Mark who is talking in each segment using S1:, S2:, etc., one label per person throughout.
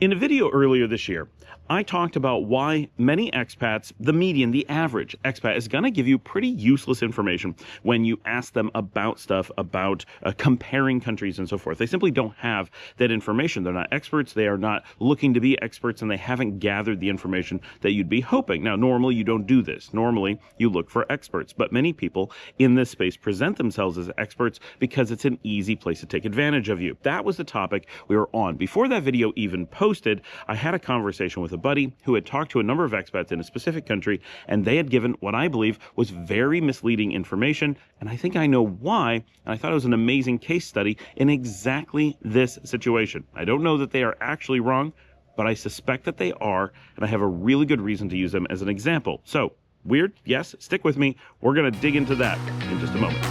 S1: In a video earlier this year, I talked about why many expats, the median, the average expat, is going to give you pretty useless information when you ask them about stuff, about comparing countries and so forth. They simply don't have that information. They're not experts. They are not looking to be experts, and they haven't gathered the information that you'd be hoping. Now, normally you don't do this. Normally you look for experts, but many people in this space present themselves as experts because it's an easy place to take advantage of you. That was the topic we were on. Before that video even posted, I had a conversation with a buddy who had talked to a number of expats in a specific country, and they had given what I believe was very misleading information, and I think I know why, and I thought it was an amazing case study in exactly this situation. I don't know that they are actually wrong, but I suspect that they are, and I have a really good reason to use them as an example. So, weird? Yes? Stick with me. We're going to dig into that in just a moment.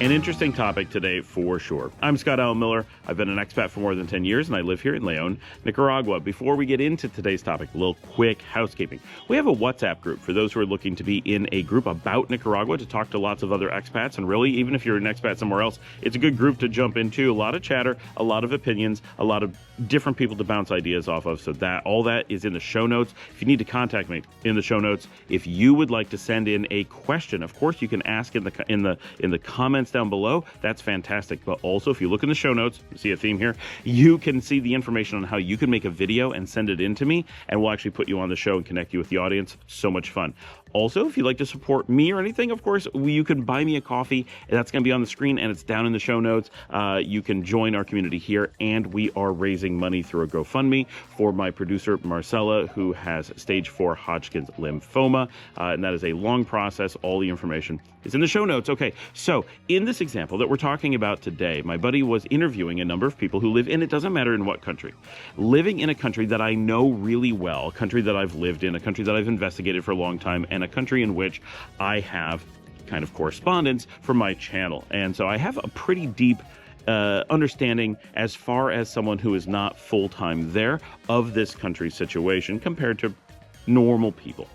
S1: An interesting topic today for sure. I'm Scott Allen Miller. I've been an expat for more than 10 years, and I live here in Leon, Nicaragua. Before we get into today's topic, a little quick housekeeping. We have a WhatsApp group for those who are looking to be in a group about Nicaragua to talk to lots of other expats, and really, even if you're an expat somewhere else, it's a good group to jump into. A lot of chatter, a lot of opinions, a lot of different people to bounce ideas off of, so that all that is in the show notes. If you need to contact me, in the show notes. If you would like to send in a question, of course you can ask in the comments down below. That's fantastic. But also, if you look in the show notes, you see a theme here, you can see the information on how you can make a video and send it in to me, and we'll actually put you on the show and connect you with the audience. So much fun. Also, if you'd like to support me or anything, of course, you can buy me a coffee. That's going to be on the screen, and it's down in the show notes. You can join our community here, and we are raising money through a GoFundMe for my producer, Marcella, who has stage 4 Hodgkin's lymphoma, and that is a long process. All the information is in the show notes. Okay, so in this example that we're talking about today, my buddy was interviewing a number of people who live in, it doesn't matter in what country, living in a country that I know really well, a country that I've lived in, a country that I've investigated for a long time, and a country in which I have kind of correspondence for my channel. And so I have a pretty deep understanding, as far as someone who is not full-time there, of this country's situation compared to normal people.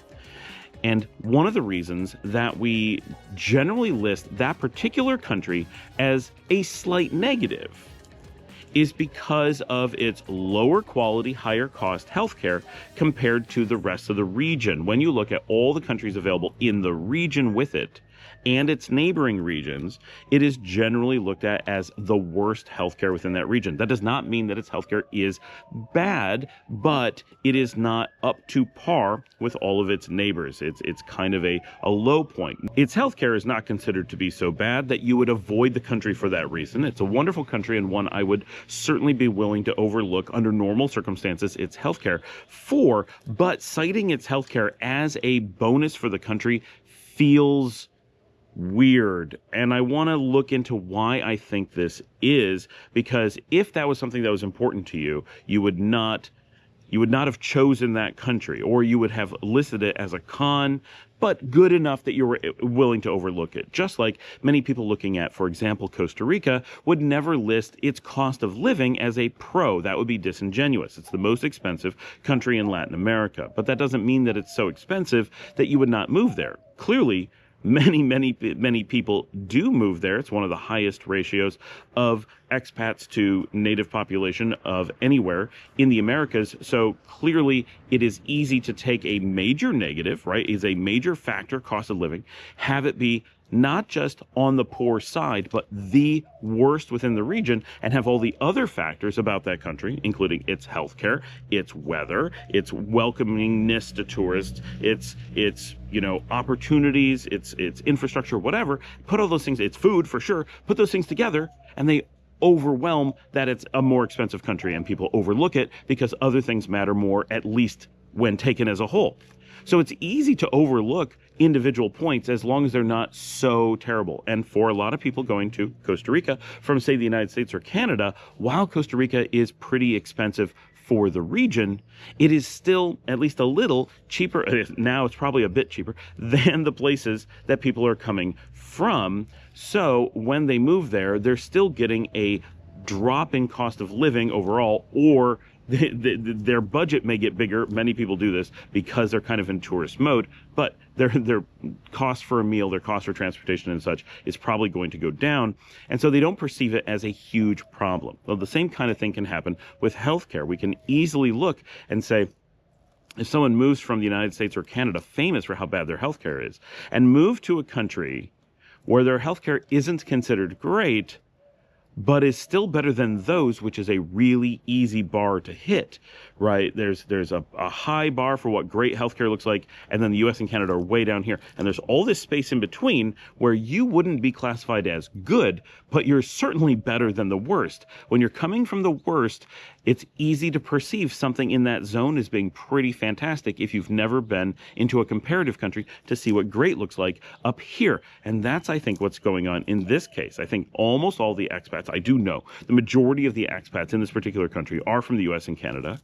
S1: And one of the reasons that we generally list that particular country as a slight negative is because of its lower quality, higher cost healthcare compared to the rest of the region. When you look at all the countries available in the region with it, and its neighboring regions, it is generally looked at as the worst healthcare within that region. That does not mean that its healthcare is bad, but it is not up to par with all of its neighbors. It's kind of a low point. Its healthcare is not considered to be so bad that you would avoid the country for that reason. It's a wonderful country, and one I would certainly be willing to overlook under normal circumstances its healthcare for, but citing its healthcare as a bonus for the country feels weird, and I want to look into why I think this is, because if that was something that was important to you, you would not have chosen that country, or you would have listed it as a con, but good enough that you were willing to overlook it. Just like many people looking at, for example, Costa Rica would never list its cost of living as a pro. That would be disingenuous. It's the most expensive country in Latin America, but that doesn't mean that it's so expensive that you would not move there. Clearly, many people do move there. It's one of the highest ratios of expats to native population of anywhere in the Americas. So clearly it is easy to take a major negative, right, is a major factor, cost of living, have it be not just on the poor side, but the worst within the region, and have all the other factors about that country, including its healthcare, its weather, its welcomingness to tourists, its opportunities, its infrastructure, whatever. Put all those things, its food for sure, put those things together, and they overwhelm that it's a more expensive country, and people overlook it because other things matter more, at least when taken as a whole. So it's easy to overlook individual points as long as they're not so terrible. And for a lot of people going to Costa Rica from, say, the United States or Canada, while Costa Rica is pretty expensive for the region, it is still at least a little cheaper. Now it's probably a bit cheaper than the places that people are coming from. So when they move there, they're still getting a drop in cost of living overall, or their budget may get bigger. Many people do this because they're kind of in tourist mode, but their cost for a meal, their cost for transportation and such is probably going to go down. And so they don't perceive it as a huge problem. Well, the same kind of thing can happen with healthcare. We can easily look and say, if someone moves from the United States or Canada, famous for how bad their healthcare is, and move to a country where their healthcare isn't considered great, but is still better than those, which is a really easy bar to hit, right? There's a high bar for what great healthcare looks like, and then the US and Canada are way down here. And there's all this space in between where you wouldn't be classified as good, but you're certainly better than the worst. When you're coming from the worst, it's easy to perceive something in that zone as being pretty fantastic if you've never been into a comparative country to see what great looks like up here. And that's, I think, what's going on in this case. I think almost all the expats, I do know, the majority of the expats in this particular country are from the US and Canada.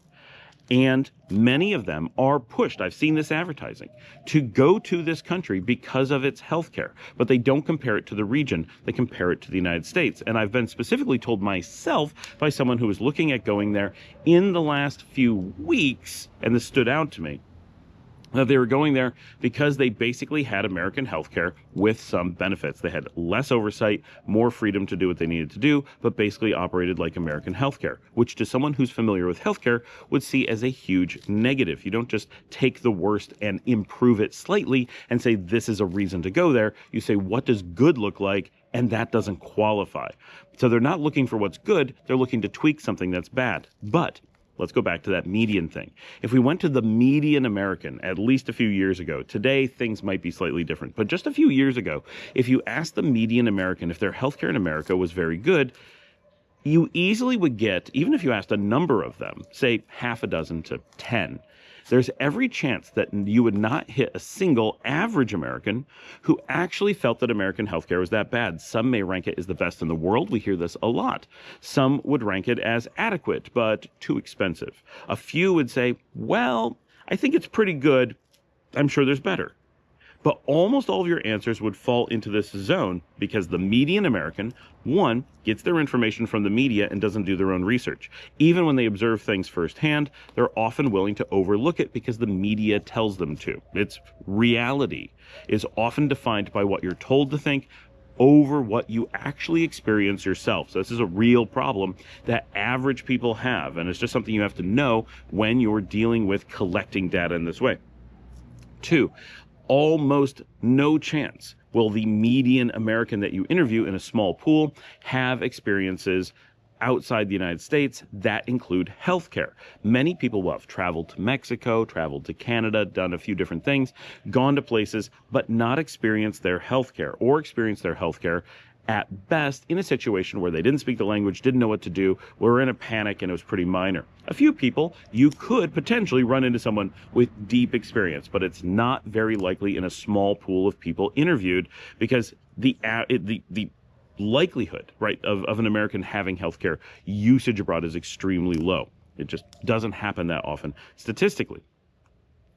S1: And many of them are pushed, I've seen this advertising, to go to this country because of its healthcare. But they don't compare it to the region, they compare it to the United States. And I've been specifically told myself by someone who was looking at going there in the last few weeks, and this stood out to me, that they were going there because they basically had American healthcare with some benefits. They had less oversight, more freedom to do what they needed to do, but basically operated like American healthcare, which to someone who's familiar with healthcare would see as a huge negative. You don't just take the worst and improve it slightly and say this is a reason to go there. You say, what does good look like? And that doesn't qualify. So they're not looking for what's good, they're looking to tweak something that's bad. But let's go back to that median thing. If we went to the median American at least a few years ago, today things might be slightly different, but just a few years ago, if you asked the median American if their healthcare in America was very good, you easily would get, even if you asked a number of them, say half a dozen to 10, there's every chance that you would not hit a single average American who actually felt that American healthcare was that bad. Some may rank it as the best in the world. We hear this a lot. Some would rank it as adequate, but too expensive. A few would say, well, I think it's pretty good. I'm sure there's better. But almost all of your answers would fall into this zone because the median American, one, gets their information from the media and doesn't do their own research. Even when they observe things firsthand, they're often willing to overlook it because the media tells them to. Its reality is often defined by what you're told to think over what you actually experience yourself. So this is a real problem that average people have, and it's just something you have to know when you're dealing with collecting data in this way. Two, almost no chance will the median American that you interview in a small pool have experiences outside the United States that include healthcare. Many people will have traveled to Mexico, traveled to Canada, done a few different things, gone to places, but not experienced their healthcare or experienced their healthcare at best in a situation where they didn't speak the language, didn't know what to do, were in a panic, and it was pretty minor. A few people, you could potentially run into someone with deep experience, but it's not very likely in a small pool of people interviewed because the likelihood, right, of an American having healthcare usage abroad is extremely low. It just doesn't happen that often statistically.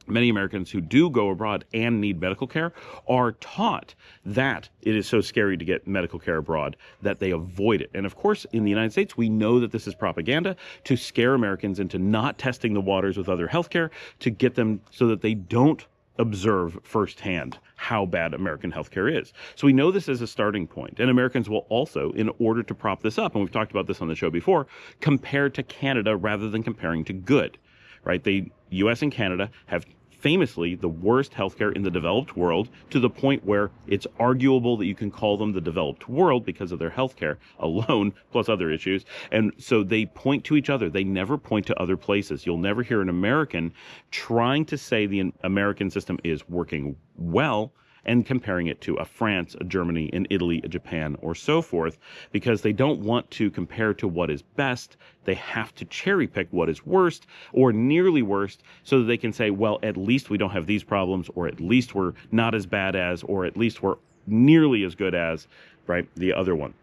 S1: Many Americans who do go abroad and need medical care are taught that it is so scary to get medical care abroad that they avoid it. And of course, in the United States, we know that this is propaganda to scare Americans into not testing the waters with other healthcare to get them so that they don't observe firsthand how bad American healthcare is. So we know this as a starting point. And Americans will also, in order to prop this up, and we've talked about this on the show before, compare to Canada rather than comparing to good, right? The US and Canada have famously the worst healthcare in the developed world, to the point where it's arguable that you can call them the developed world because of their healthcare alone, plus other issues. And so they point to each other. They never point to other places. You'll never hear an American trying to say the American system is working well and comparing it to a France, a Germany, an Italy, a Japan, or so forth, because they don't want to compare to what is best. They have to cherry pick what is worst or nearly worst so that they can say, well, at least we don't have these problems, or at least we're not as bad as, or at least we're nearly as good as, right, the other one.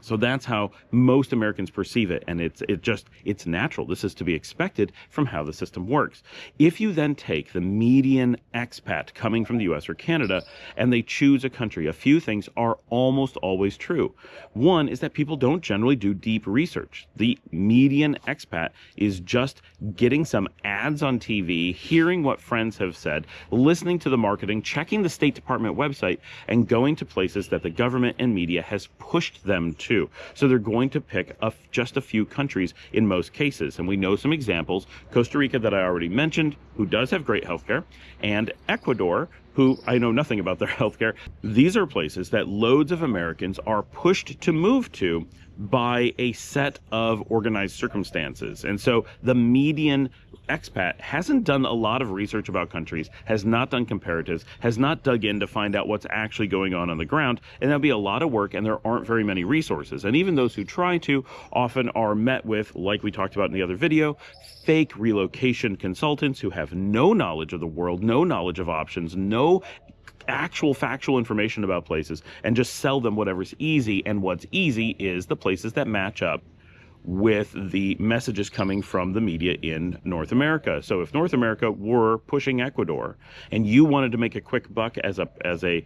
S1: So that's how most Americans perceive it, and it's natural. This is to be expected from how the system works. If you then take the median expat coming from the US or Canada and they choose a country, a few things are almost always true. One is that people don't generally do deep research. The median expat is just getting some ads on TV, hearing what friends have said, listening to the marketing, checking the State Department website, and going to places that the government and media has pushed them to. So they're going to pick just a few countries in most cases. And we know some examples. Costa Rica, that I already mentioned, who does have great healthcare, and Ecuador, who I know nothing about their healthcare. These are places that loads of Americans are pushed to move to by a set of organized circumstances. And so the median expat hasn't done a lot of research about countries, has not done comparatives, has not dug in to find out what's actually going on the ground, and that'll be a lot of work, and there aren't very many resources. And even those who try to often are met with, like we talked about in the other video, fake relocation consultants who have no knowledge of the world, no knowledge of options, no actual factual information about places, and just sell them whatever's easy. And what's easy is the places that match up with the messages coming from the media in North America. So if North America were pushing Ecuador and you wanted to make a quick buck as a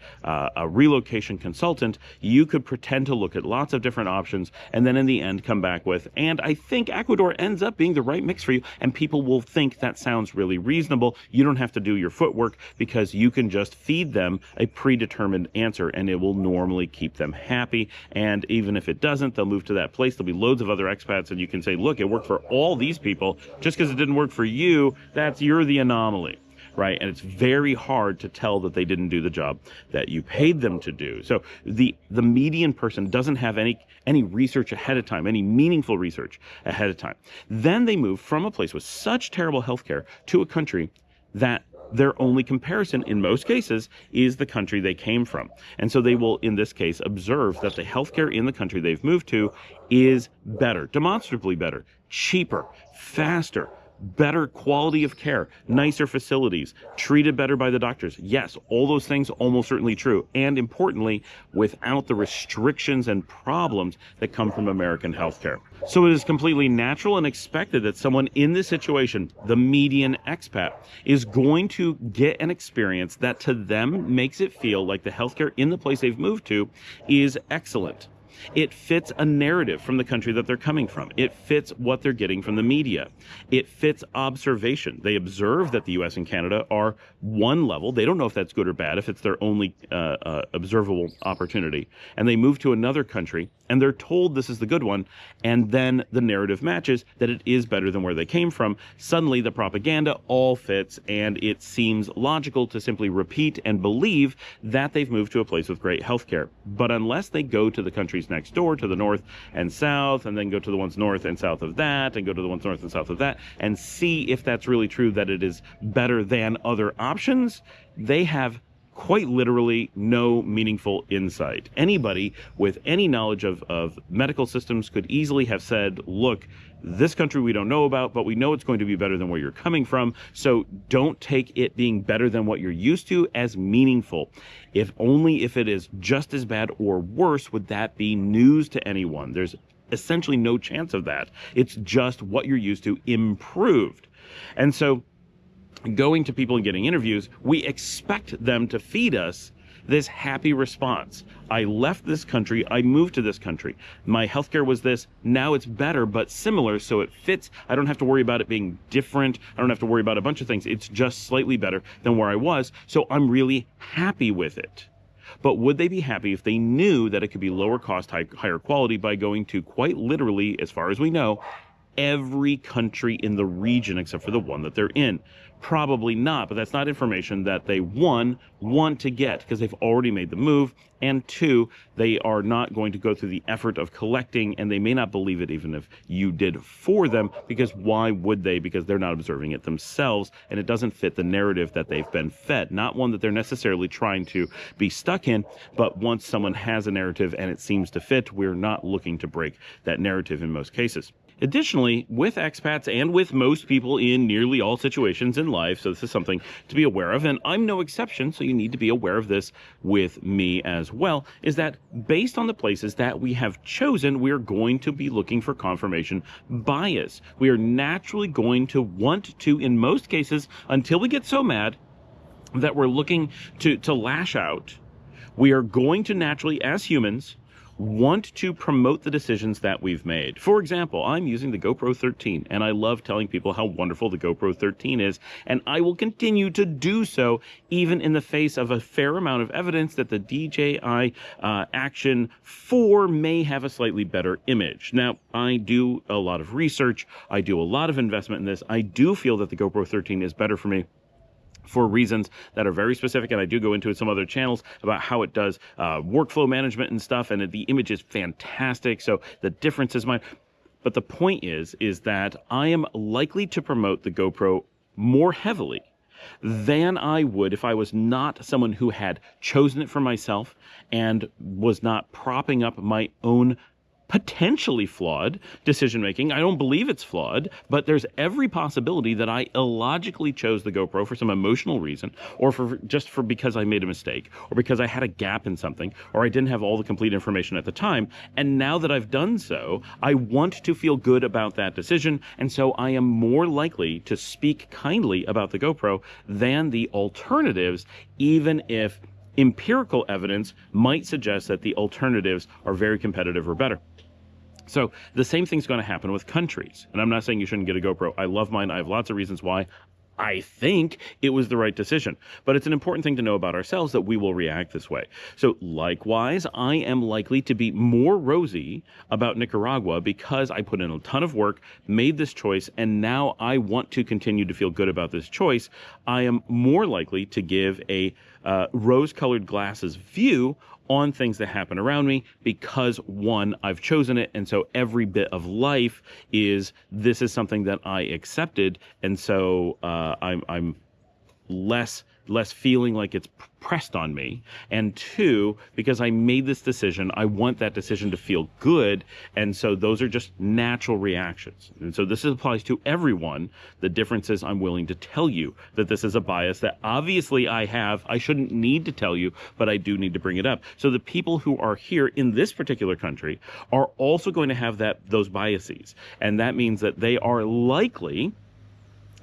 S1: relocation consultant, you could pretend to look at lots of different options and then in the end come back with, and I think Ecuador ends up being the right mix for you, and people will think that sounds really reasonable. You don't have to do your footwork because you can just feed them a predetermined answer and it will normally keep them happy. And even if it doesn't, they'll move to that place. There'll be loads of other expats, and you can say, look, it worked for all these people. Just because it didn't work for you, you're the anomaly, right? And it's very hard to tell that they didn't do the job that you paid them to do. So the median person doesn't have any research ahead of time, any meaningful research ahead of time. Then they move from a place with such terrible healthcare to a country that their only comparison in most cases is the country they came from. And so they will, in this case, observe that the healthcare in the country they've moved to is better, demonstrably better, cheaper, faster, better quality of care, nicer facilities, treated better by the doctors. Yes, all those things almost certainly true. And importantly, without the restrictions and problems that come from American healthcare. So it is completely natural and expected that someone in this situation, the median expat, is going to get an experience that to them makes it feel like the healthcare in the place they've moved to is excellent. It fits a narrative from the country that they're coming from. It fits what they're getting from the media. It fits observation. They observe that the US and Canada are one level. They don't know if that's good or bad, if it's their only observable opportunity. And they move to another country, and they're told this is the good one, and then the narrative matches that it is better than where they came from. Suddenly, the propaganda all fits, and it seems logical to simply repeat and believe that they've moved to a place with great healthcare. But unless they go to the countries next door, to the north and south, and then go to the ones north and south of that, and go to the ones north and south of that, and see if that's really true, that it is better than other options, they have quite literally no meaningful insight. Anybody with any knowledge of medical systems could easily have said, look, this country we don't know about, but we know it's going to be better than where you're coming from, so don't take it being better than what you're used to as meaningful. If only if it is just as bad or worse would that be news to anyone. There's essentially no chance of that. It's just what you're used to improved. And so going to people and getting interviews, we expect them to feed us this happy response. I left this country, I moved to this country. My healthcare was this, now it's better but similar, so it fits. I don't have to worry about it being different. I don't have to worry about a bunch of things. It's just slightly better than where I was, so I'm really happy with it. But would they be happy if they knew that it could be lower cost, higher quality by going to, quite literally, as far as we know, every country in the region except for the one that they're in? Probably not, but that's not information that they, one, want to get because they've already made the move, and two, they are not going to go through the effort of collecting, and they may not believe it even if you did for them, because why would they? Because they're not observing it themselves, and it doesn't fit the narrative that they've been fed. Not one that they're necessarily trying to be stuck in, but once someone has a narrative and it seems to fit, we're not looking to break that narrative in most cases. Additionally, with expats and with most people in nearly all situations in life, so this is something to be aware of, and I'm no exception, so you need to be aware of this with me as well, is that based on the places that we have chosen, we're going to be looking for confirmation bias. We are naturally going to want to, in most cases, until we get so mad that we're looking to lash out, we are going to naturally, as humans, want to promote the decisions that we've made. For example, I'm using the GoPro 13, and I love telling people how wonderful the GoPro 13 is, and I will continue to do so even in the face of a fair amount of evidence that the DJI Action 4 may have a slightly better image. Now, I do a lot of research, I do a lot of investment in this. I do feel that the GoPro 13 is better for me for reasons that are very specific, and I do go into some other channels about how it does workflow management and stuff, and the image is fantastic, so the difference is mine. But the point is that I am likely to promote the GoPro more heavily than I would if I was not someone who had chosen it for myself and was not propping up my own potentially flawed decision-making. I don't believe it's flawed, but there's every possibility that I illogically chose the GoPro for some emotional reason, or because I made a mistake, or because I had a gap in something, or I didn't have all the complete information at the time. And now that I've done so, I want to feel good about that decision, and so I am more likely to speak kindly about the GoPro than the alternatives, even if empirical evidence might suggest that the alternatives are very competitive or better. So the same thing's going to happen with countries. And I'm not saying you shouldn't get a GoPro. I love mine. I have lots of reasons why I think it was the right decision. But it's an important thing to know about ourselves that we will react this way. So likewise, I am likely to be more rosy about Nicaragua because I put in a ton of work, made this choice, and now I want to continue to feel good about this choice. I am more likely to give a rose-colored glasses view on things that happen around me because, one, I've chosen it, and so every bit of life this is something that I accepted, and so I'm less feeling like it's pressed on me. And two, because I made this decision, I want that decision to feel good, and so those are just natural reactions. And so this applies to everyone. The difference is I'm willing to tell you that this is a bias that obviously I have. I shouldn't need to tell you, but I do need to bring it up. So the people who are here in this particular country are also going to have those biases, and that means that they are likely.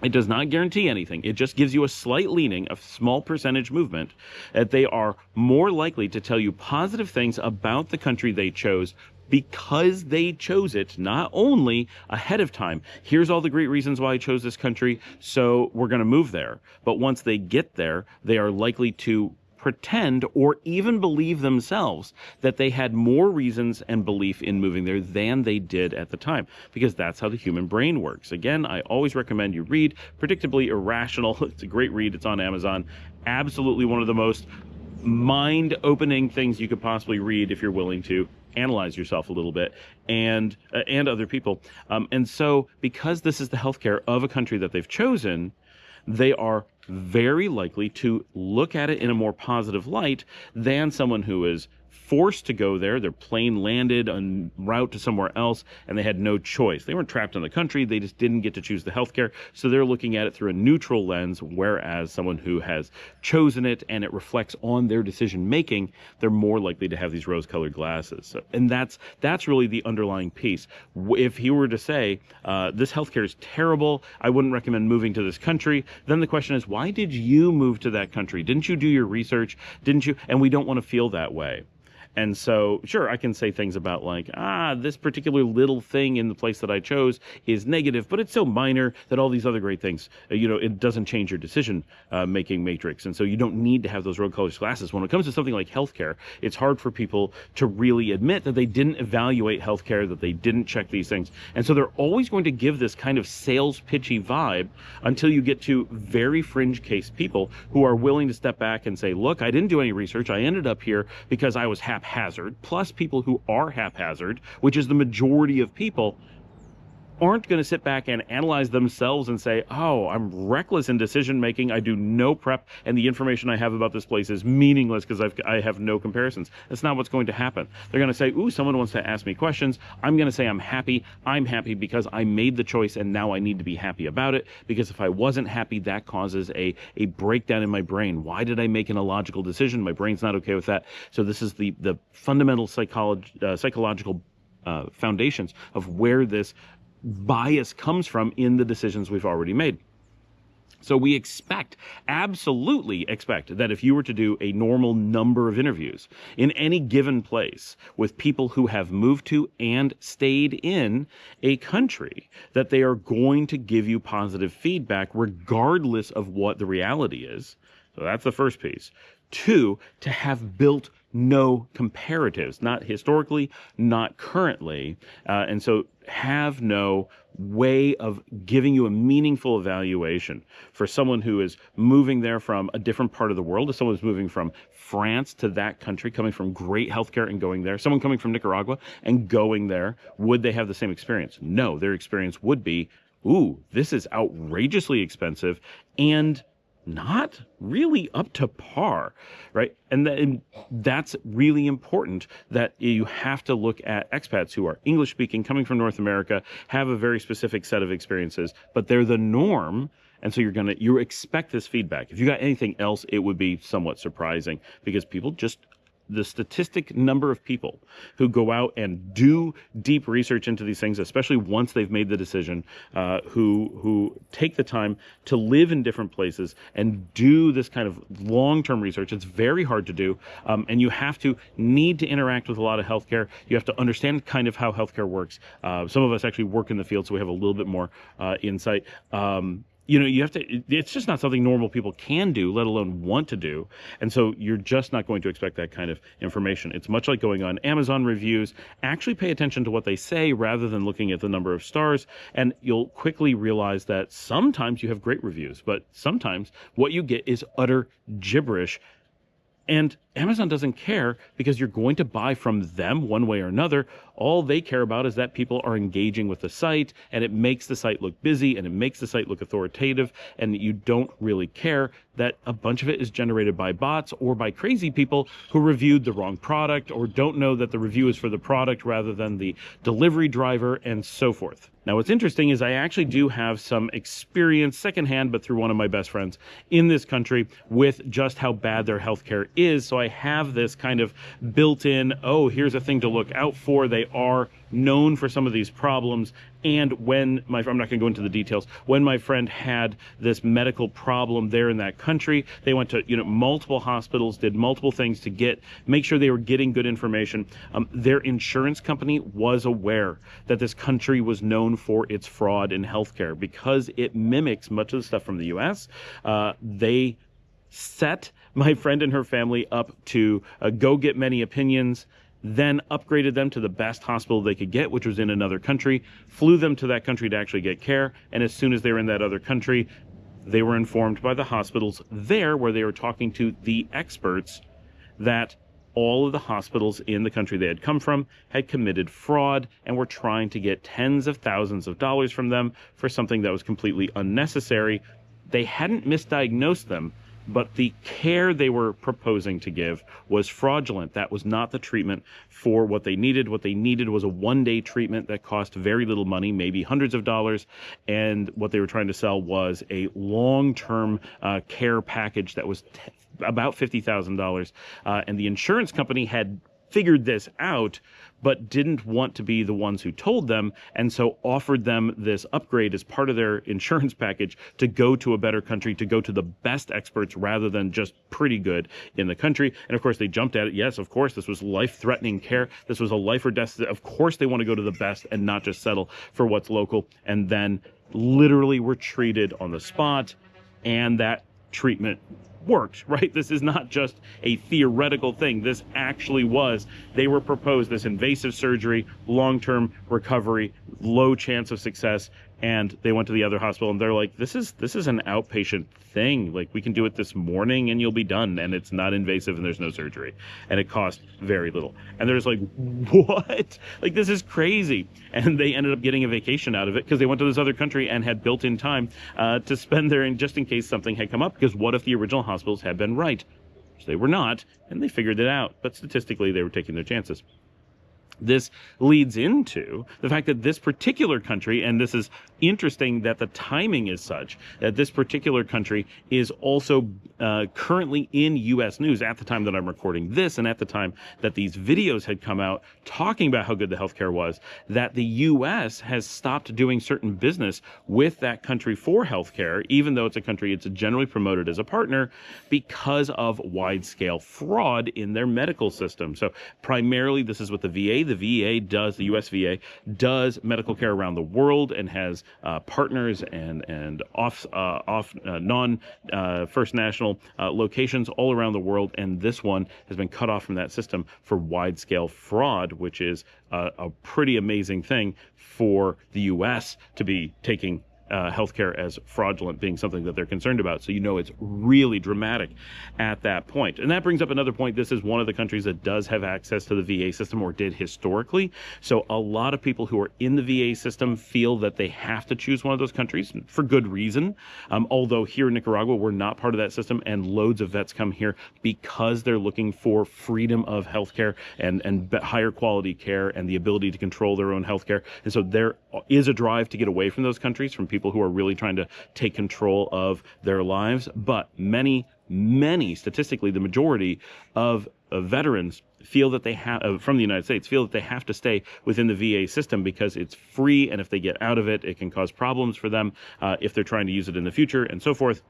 S1: It does not guarantee anything. It just gives you a slight leaning, a small percentage movement, that they are more likely to tell you positive things about the country they chose because they chose it, not only ahead of time. Here's all the great reasons why I chose this country, so we're going to move there. But once they get there, they are likely to pretend or even believe themselves that they had more reasons and belief in moving there than they did at the time, because that's how the human brain works. Again, I always recommend you read Predictably Irrational. It's a great read. It's on Amazon. Absolutely one of the most mind-opening things you could possibly read if you're willing to analyze yourself a little bit and other people. And so because this is the healthcare of a country that they've chosen, they are very likely to look at it in a more positive light than someone who is forced to go there. Their plane landed en route to somewhere else, and they had no choice. They weren't trapped in the country. They just didn't get to choose the healthcare. So they're looking at it through a neutral lens, whereas someone who has chosen it and it reflects on their decision making, they're more likely to have these rose-colored glasses. So, and that's really the underlying piece. If he were to say, this healthcare is terrible, I wouldn't recommend moving to this country, then the question is, why did you move to that country? Didn't you do your research? Didn't you? And we don't want to feel that way. And so, sure, I can say things about like, this particular little thing in the place that I chose is negative, but it's so minor that all these other great things, it doesn't change your decision making matrix. And so you don't need to have those rose-colored glasses. When it comes to something like healthcare, it's hard for people to really admit that they didn't evaluate healthcare, that they didn't check these things. And so they're always going to give this kind of sales pitchy vibe until you get to very fringe case people who are willing to step back and say, look, I didn't do any research. I ended up here because I was haphazard, plus people who are haphazard, which is the majority of people. aren't going to sit back and analyze themselves and say, oh, I'm reckless in decision making, I do no prep, and the information I have about this place is meaningless because I have no comparisons. That's not what's going to happen. They're going to say, ooh, someone wants to ask me questions. I'm going to say I'm happy because I made the choice and now I need to be happy about it, because if I wasn't happy, that causes a breakdown in my brain. Why did I make an illogical decision? My brain's not okay with that. So this is the fundamental psychological foundations of where this bias comes from in the decisions we've already made. So we absolutely expect that if you were to do a normal number of interviews in any given place with people who have moved to and stayed in a country, that they are going to give you positive feedback regardless of what the reality is. So that's the first piece. 2, to have built no comparatives, not historically, not currently, and so have no way of giving you a meaningful evaluation for someone who is moving there from a different part of the world, as someone who's moving from France to that country, coming from great healthcare and going there, someone coming from Nicaragua and going there. Would they have the same experience? No, their experience would be, ooh, this is outrageously expensive and not really up to par, right? And that's really important, that you have to look at expats who are English speaking, coming from North America, have a very specific set of experiences, but they're the norm. And so you expect this feedback. If you got anything else, it would be somewhat surprising, because people just, the statistic number of people who go out and do deep research into these things, especially once they've made the decision, who take the time to live in different places and do this kind of long-term research. It's very hard to do, and you need to interact with a lot of healthcare. You have to understand kind of how healthcare works. Some of us actually work in the field, so we have a little bit more insight. It's just not something normal people can do, let alone want to do. And so you're just not going to expect that kind of information. It's much like going on Amazon reviews. Actually pay attention to what they say rather than looking at the number of stars. And you'll quickly realize that sometimes you have great reviews, but sometimes what you get is utter gibberish. And Amazon doesn't care, because you're going to buy from them one way or another. All they care about is that people are engaging with the site, and it makes the site look busy, and it makes the site look authoritative, and you don't really care that a bunch of it is generated by bots or by crazy people who reviewed the wrong product or don't know that the review is for the product rather than the delivery driver, and so forth. Now, what's interesting is I actually do have some experience secondhand, but through one of my best friends in this country, with just how bad their healthcare is. So I have this kind of built-in, oh, here's a thing to look out for. They are known for some of these problems. And when I'm not going to go into the details, when my friend had this medical problem there in that country, they went to multiple hospitals, did multiple things to make sure they were getting good information. Their insurance company was aware that this country was known for its fraud in healthcare, because it mimics much of the stuff from the US. They set my friend and her family up to go get many opinions, then upgraded them to the best hospital they could get, which was in another country, flew them to that country to actually get care. And as soon as they were in that other country, they were informed by the hospitals there, where they were talking to the experts, that all of the hospitals in the country they had come from had committed fraud and were trying to get tens of thousands of dollars from them for something that was completely unnecessary. They hadn't misdiagnosed them, but the care they were proposing to give was fraudulent. That was not the treatment for what they needed. What they needed was a one-day treatment that cost very little money, maybe hundreds of dollars. And what they were trying to sell was a long-term care package that was about $50,000. And the insurance company had figured this out, but didn't want to be the ones who told them, and so offered them this upgrade as part of their insurance package to go to a better country, to go to the best experts rather than just pretty good in the country. And of course they jumped at it. Yes, of course, this was life-threatening care. This was a life or death. Of course they want to go to the best and not just settle for what's local. And then literally were treated on the spot, and that treatment worked, right? This is not just a theoretical thing. This actually was. They were proposed this invasive surgery, long-term recovery, low chance of success, And they went to the other hospital and they're like, this is an outpatient thing. Like, we can do it this morning and you'll be done. And it's not invasive and there's no surgery. And it costs very little. And they're just like, what? Like, this is crazy. And they ended up getting a vacation out of it because they went to this other country and had built in time to spend there just in case something had come up. Because what if the original hospitals had been right? Which they were not. And they figured it out. But statistically, they were taking their chances. This leads into the fact that this particular country, and this is interesting that the timing is such, that this particular country is also currently in U.S. news at the time that I'm recording this, and at the time that these videos had come out talking about how good the healthcare was, that the U.S. has stopped doing certain business with that country for healthcare, even though it's a country it's generally promoted as a partner, because of wide-scale fraud in their medical system. So primarily this is what the VA. The U.S. VA does medical care around the world and has partners and non-First National locations all around the world. And this one has been cut off from that system for wide-scale fraud, which is a pretty amazing thing for the U.S. to be taking healthcare as fraudulent being something that they're concerned about. So it's really dramatic at that point. And that brings up another point. This is one of the countries that does have access to the VA system, or did historically. So a lot of people who are in the VA system feel that they have to choose one of those countries for good reason. Although here in Nicaragua, we're not part of that system, and loads of vets come here because they're looking for freedom of healthcare and higher quality care and the ability to control their own healthcare. And so there is a drive to get away from those countries, from people who are really trying to take control of their lives. But many, statistically, the majority of veterans feel that they have, from the United States, feel that they have to stay within the VA system because it's free, and if they get out of it, it can cause problems for them if they're trying to use it in the future, and so forth.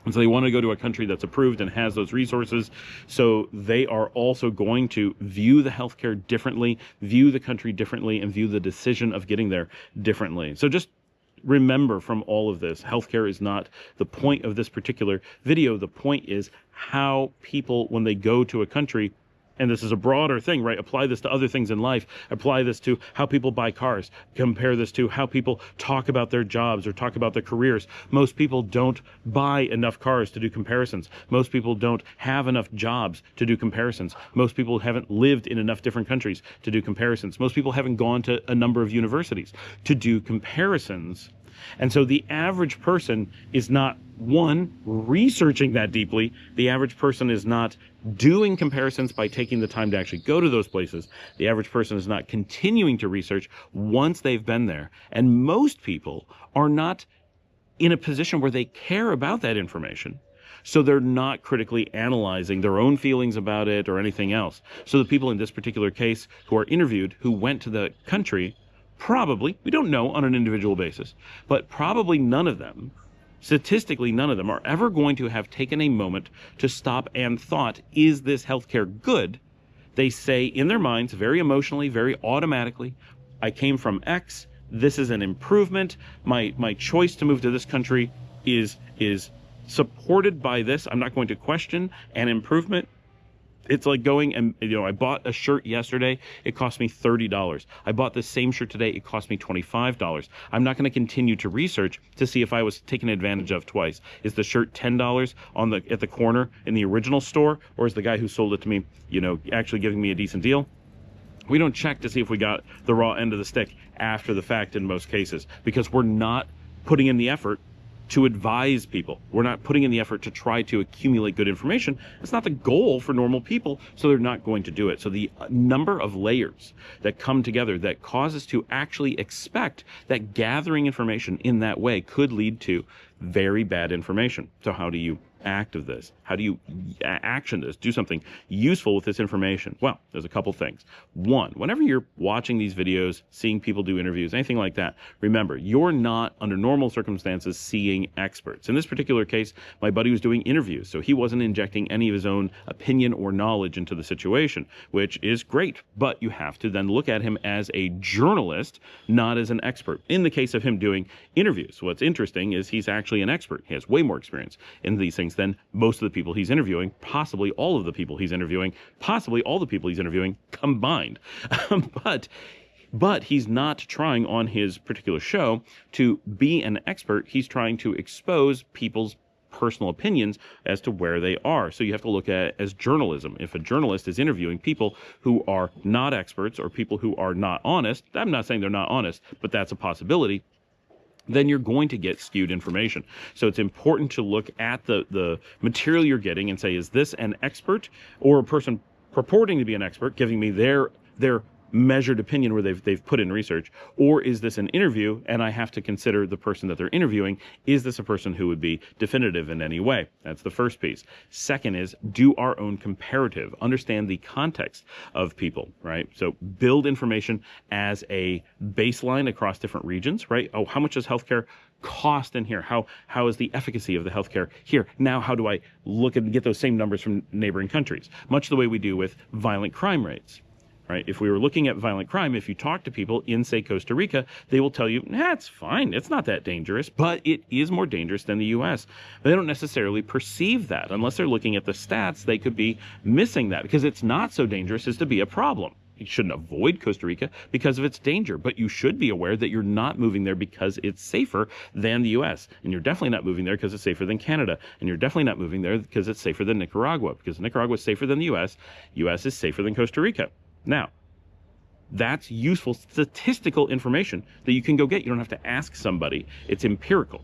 S1: And so they want to go to a country that's approved and has those resources. So they are also going to view the healthcare differently, view the country differently, and view the decision of getting there differently. So just remember from all of this, healthcare is not the point of this particular video. The point is how people, when they go to a country, and this is a broader thing, right? Apply this to other things in life. Apply this to how people buy cars. Compare this to how people talk about their jobs or talk about their careers. Most people don't buy enough cars to do comparisons. Most people don't have enough jobs to do comparisons. Most people haven't lived in enough different countries to do comparisons. Most people haven't gone to a number of universities to do comparisons. And so the average person is not, one, researching that deeply. The average person is not doing comparisons by taking the time to actually go to those places. The average person is not continuing to research once they've been there. And most people are not in a position where they care about that information. So they're not critically analyzing their own feelings about it or anything else. So the people in this particular case who are interviewed, who went to the country, probably, we don't know on an individual basis, but probably none of them, statistically none of them, are ever going to have taken a moment to stop and thought, is this healthcare good? They say in their minds, very emotionally, very automatically, I came from X, this is an improvement, my choice to move to this country is supported by this, I'm not going to question an improvement. It's like going and, I bought a shirt yesterday. It cost me $30. I bought the same shirt today. It cost me $25. I'm not going to continue to research to see if I was taken advantage of twice. Is the shirt $10 at the corner in the original store, or is the guy who sold it to me, actually giving me a decent deal? We don't check to see if we got the raw end of the stick after the fact in most cases, because we're not putting in the effort to advise people. We're not putting in the effort to try to accumulate good information. It's not the goal for normal people, so they're not going to do it. So the number of layers that come together that cause us to actually expect that gathering information in that way could lead to very bad information. So how do you act of this? How do you action this? Do something useful with this information? Well, there's a couple things. One, whenever you're watching these videos, seeing people do interviews, anything like that, remember, you're not, under normal circumstances, seeing experts. In this particular case, my buddy was doing interviews, so he wasn't injecting any of his own opinion or knowledge into the situation, which is great, but you have to then look at him as a journalist, not as an expert. In the case of him doing interviews, what's interesting is he's actually an expert. He has way more experience in these things than most of the people he's interviewing, possibly all of the people he's interviewing, possibly all the people he's interviewing combined. But But he's not trying on his particular show to be an expert. He's trying to expose people's personal opinions as to where they are. So you have to look at it as journalism. If a journalist is interviewing people who are not experts or people who are not honest, I'm not saying they're not honest, but that's a possibility, then you're going to get skewed information. So it's important to look at the material you're getting and say, is this an expert or a person purporting to be an expert giving me their measured opinion where they've put in research, or is this an interview and I have to consider the person that they're interviewing? Is this a person who would be definitive in any way? That's the first piece. Second is do our own comparative, understand the context of people, right? So build information as a baseline across different regions, right? Oh, how much does healthcare cost in here? How is the efficacy of the healthcare here? Now, how do I look and get those same numbers from neighboring countries? Much the way we do with violent crime rates. Right? If we were looking at violent crime, if you talk to people in, say, Costa Rica, they will tell you, it's fine. It's not that dangerous, but it is more dangerous than the U.S. But they don't necessarily perceive that. Unless they're looking at the stats, they could be missing that because it's not so dangerous as to be a problem. You shouldn't avoid Costa Rica because of its danger, but you should be aware that you're not moving there because it's safer than the U.S. And you're definitely not moving there because it's safer than Canada. And you're definitely not moving there because it's safer than Nicaragua, because Nicaragua is safer than the U.S. U.S. is safer than Costa Rica. Now, that's useful statistical information that you can go get. You don't have to ask somebody. It's empirical.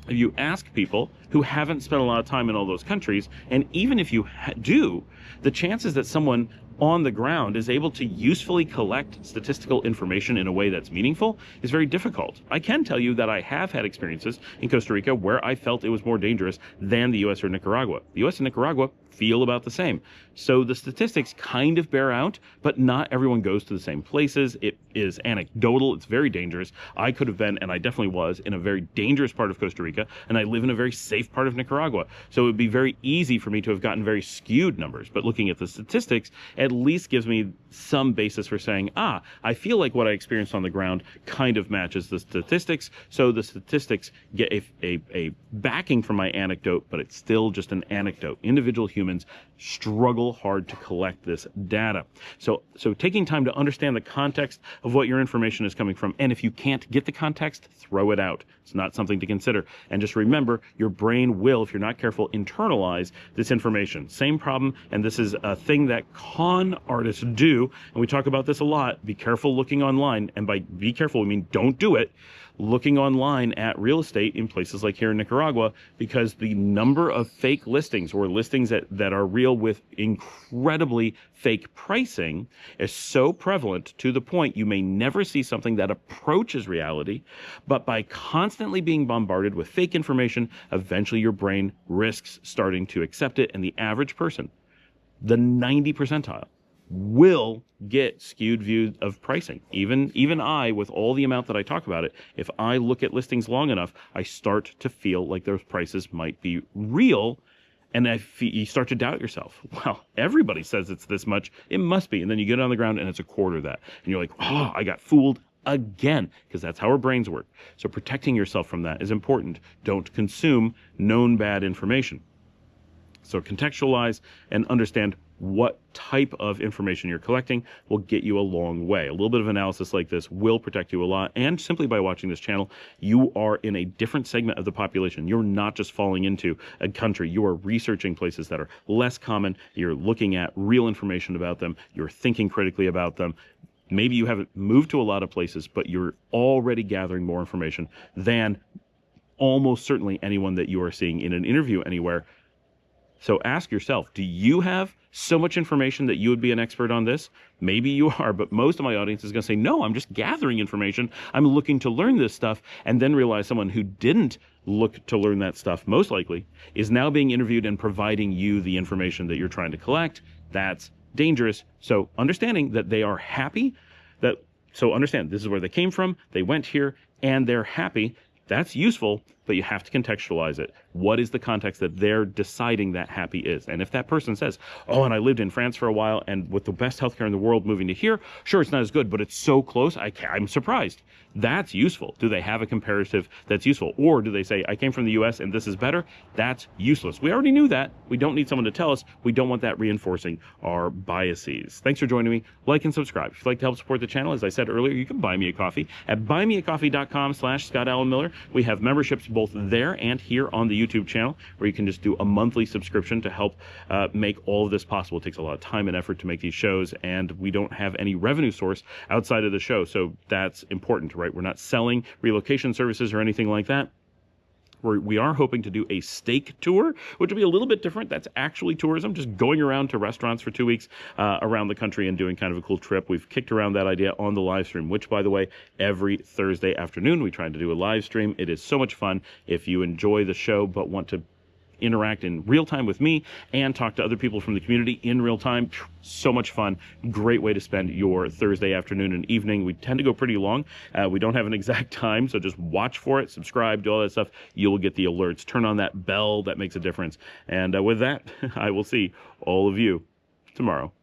S1: If you ask people who haven't spent a lot of time in all those countries, and even if you do, the chances that someone on the ground is able to usefully collect statistical information in a way that's meaningful is very difficult. I can tell you that I have had experiences in Costa Rica where I felt it was more dangerous than the U.S. or Nicaragua. The U.S. and Nicaragua feel about the same. So the statistics kind of bear out, but not everyone goes to the same places. It is anecdotal. It's very dangerous. I could have been, and I definitely was, in a very dangerous part of Costa Rica, and I live in a very safe part of Nicaragua. So it would be very easy for me to have gotten very skewed numbers. But looking at the statistics at least gives me some basis for saying, I feel like what I experienced on the ground kind of matches the statistics. So the statistics get a backing from my anecdote, but it's still just an anecdote. Individual humans struggle hard to collect this data. So taking time to understand the context of what your information is coming from, and if you can't get the context, throw it out. It's not something to consider. And just remember, your brain will, if you're not careful, internalize this information. Same problem, and this is a thing that con artists do, and we talk about this a lot. Be careful looking online, and by be careful, we mean don't do it. Looking online at real estate in places like here in Nicaragua, because the number of fake listings or listings that are real with incredibly fake pricing is so prevalent to the point you may never see something that approaches reality, but by constantly being bombarded with fake information, eventually your brain risks starting to accept it, and the average person, the 90 percentile, will get skewed view of pricing. Even I, with all the amount that I talk about it, if I look at listings long enough, I start to feel like those prices might be real, and you start to doubt yourself. Well, everybody says it's this much, it must be. And then you get on the ground and it's a quarter of that. And you're like, I got fooled again, because that's how our brains work. So protecting yourself from that is important. Don't consume known bad information. So contextualize and understand what type of information you're collecting will get you a long way. A little bit of analysis like this will protect you a lot. And simply by watching this channel, you are in a different segment of the population. You're not just falling into a country. You are researching places that are less common. You're looking at real information about them. You're thinking critically about them. Maybe you haven't moved to a lot of places, but you're already gathering more information than almost certainly anyone that you are seeing in an interview anywhere. So ask yourself, do you have so much information that you would be an expert on this? Maybe you are, but most of my audience is going to say, no, I'm just gathering information. I'm looking to learn this stuff, and then realize someone who didn't look to learn that stuff, most likely, is now being interviewed and providing you the information that you're trying to collect. That's dangerous. So understanding that they are happy, so understand this is where they came from, they went here, and they're happy. That's useful, but you have to contextualize it. What is the context that they're deciding that happy is? And if that person says, oh, and I lived in France for a while, and with the best healthcare in the world moving to here, sure, it's not as good, but it's so close, I'm surprised. That's useful. Do they have a comparative that's useful? Or do they say, I came from the US and this is better? That's useless. We already knew that. We don't need someone to tell us. We don't want that reinforcing our biases. Thanks for joining me. Like and subscribe. If you'd like to help support the channel, as I said earlier, you can buy me a coffee at buymeacoffee.com/ScottAllenMiller. We have memberships both there and here on the YouTube channel, where you can just do a monthly subscription to help make all of this possible. It takes a lot of time and effort to make these shows, and we don't have any revenue source outside of the show, so that's important, right? We're not selling relocation services or anything like that. We are hoping to do a steak tour, which will be a little bit different. That's actually tourism, just going around to restaurants for 2 weeks around the country and doing kind of a cool trip. We've kicked around that idea on the live stream, which, by the way, every Thursday afternoon we try to do a live stream. It is so much fun. If you enjoy the show but want to interact in real time with me and talk to other people from the community in real time, so much fun. Great way to spend your Thursday afternoon and evening. We tend to go pretty long. We don't have an exact time, so just watch for it, subscribe, do all that stuff. You'll get the alerts. Turn on that bell. That makes a difference. And with that, I will see all of you tomorrow.